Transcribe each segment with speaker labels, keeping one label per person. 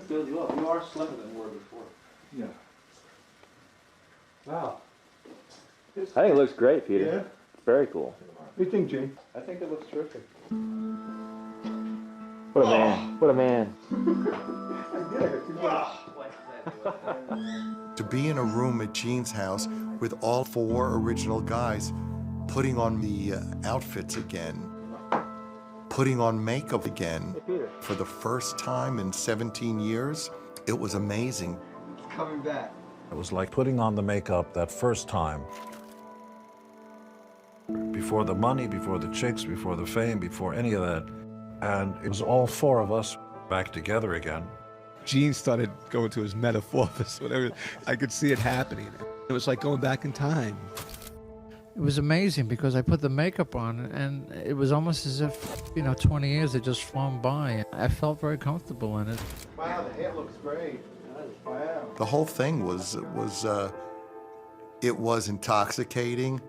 Speaker 1: good. You are slimmer than you were before.
Speaker 2: Yeah. Wow.
Speaker 3: I think it looks great, Peter.
Speaker 2: Yeah.
Speaker 3: It's very cool.
Speaker 2: What do you think, Gene?
Speaker 1: I think it looks terrific.
Speaker 3: What a man. What a man.
Speaker 4: To be in a room at Gene's house with all 4 original guys putting on the outfits again, putting on makeup again for the first time in 17 years, it was amazing.
Speaker 2: Coming back.
Speaker 5: It was like putting on the makeup that first time. Before the money, before the chicks, before the fame, before any of that. And it was all 4 of us back together again.
Speaker 6: Gene started going to his metamorphosis, whatever. I could see it happening. It was like going back in time.
Speaker 7: It was amazing because I put the makeup on and it was almost as if, 20 years had just flown by. I felt very comfortable in it.
Speaker 2: Wow, the hair looks great. Wow.
Speaker 4: The whole thing was intoxicating,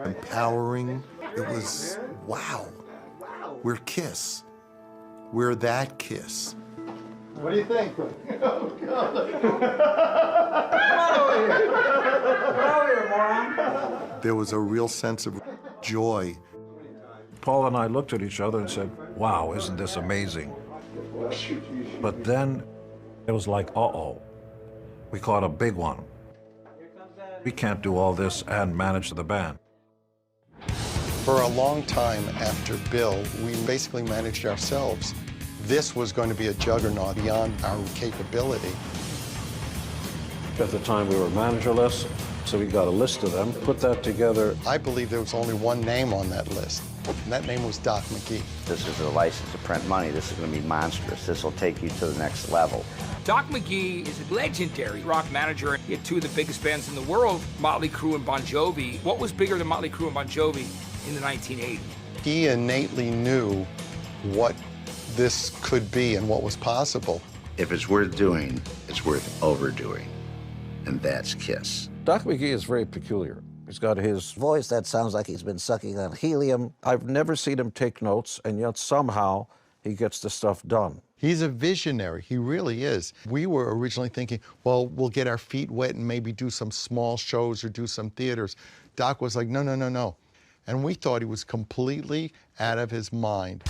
Speaker 4: empowering. It was, wow, we're Kiss. We're that Kiss.
Speaker 2: What do you think? Oh, God.
Speaker 4: There was a real sense of joy.
Speaker 5: Paul and I looked at each other and said, wow, isn't this amazing? But then it was like, uh-oh, we caught a big one. We can't do all this and manage the band.
Speaker 4: For a long time after Bill, we basically managed ourselves. This was going to be a juggernaut beyond our capability.
Speaker 5: At the time, we were managerless, so we got a list of them, put that together.
Speaker 4: I believe there was only one name on that list, and that name was Doc McGee.
Speaker 8: This is a license to print money. This is going to be monstrous. This will take you to the next level.
Speaker 9: Doc McGee is a legendary rock manager. He had 2 of the biggest bands in the world, Motley Crue and Bon Jovi. What was bigger than Motley Crue and Bon Jovi in the 1980s?
Speaker 4: He innately knew what this could be and what was possible.
Speaker 8: If it's worth doing, it's worth overdoing. And that's Kiss.
Speaker 5: Doc McGee is very peculiar. He's got his voice that sounds like he's been sucking on helium. I've never seen him take notes, and yet somehow he gets the stuff done.
Speaker 4: He's a visionary, he really is. We were originally thinking, well, we'll get our feet wet and maybe do some small shows or do some theaters. Doc was like, no, no, no, no. And we thought he was completely out of his mind.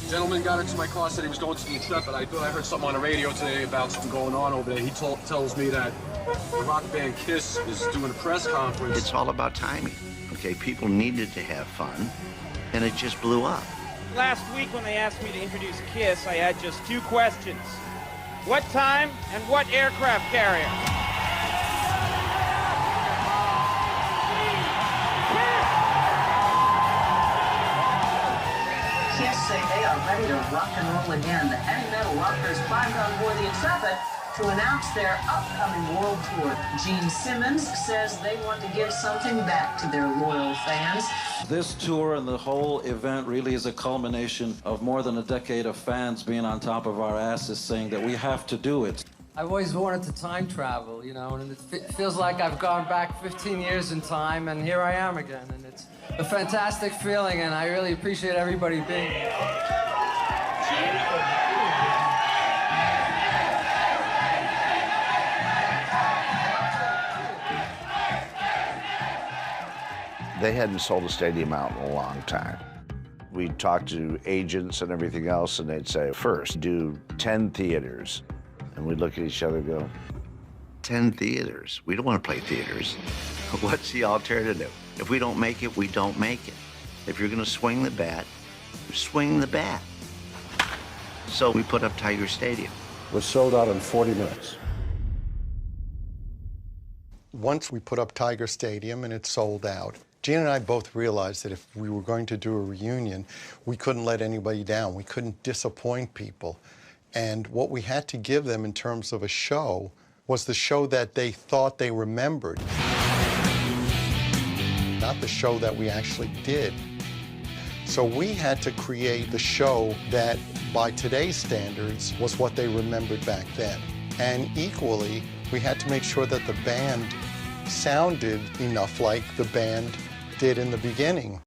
Speaker 10: Gentleman got into my car, said he was going to the Intrepid. I heard something on the radio today about something going on over there. He tells me that the rock band Kiss is doing a press conference.
Speaker 8: It's all about timing, okay? People needed to have fun, and it just blew up.
Speaker 11: Last week when they asked me to introduce Kiss, I had just 2 questions. What time and what aircraft carrier?
Speaker 12: Kiss say they are ready to rock and roll again. The heavy metal rockers climbed on board the Intrepid to announce their upcoming world tour. Gene Simmons says they want to give something back to their loyal fans.
Speaker 13: This tour and the whole event really is a culmination of more than a decade of fans being on top of our asses saying that we have to do it.
Speaker 14: I've always wanted to time travel, and it feels like I've gone back 15 years in time, and here I am again, and it's a fantastic feeling, and I really appreciate everybody being here.
Speaker 8: They hadn't sold a stadium out in a long time. We'd talk to agents and everything else, and they'd say, first, do 10 theaters. And we'd look at each other and go, 10 theaters? We don't want to play theaters. What's the alternative? If we don't make it, we don't make it. If you're going to swing the bat, swing the bat. So we put up Tiger Stadium.
Speaker 5: It was sold out in 40 minutes.
Speaker 4: Once we put up Tiger Stadium and it sold out, Gene and I both realized that if we were going to do a reunion, we couldn't let anybody down. We couldn't disappoint people. And what we had to give them in terms of a show was the show that they thought they remembered, not the show that we actually did. So we had to create the show that, by today's standards, was what they remembered back then. And equally, we had to make sure that the band sounded enough like the band did in the beginning.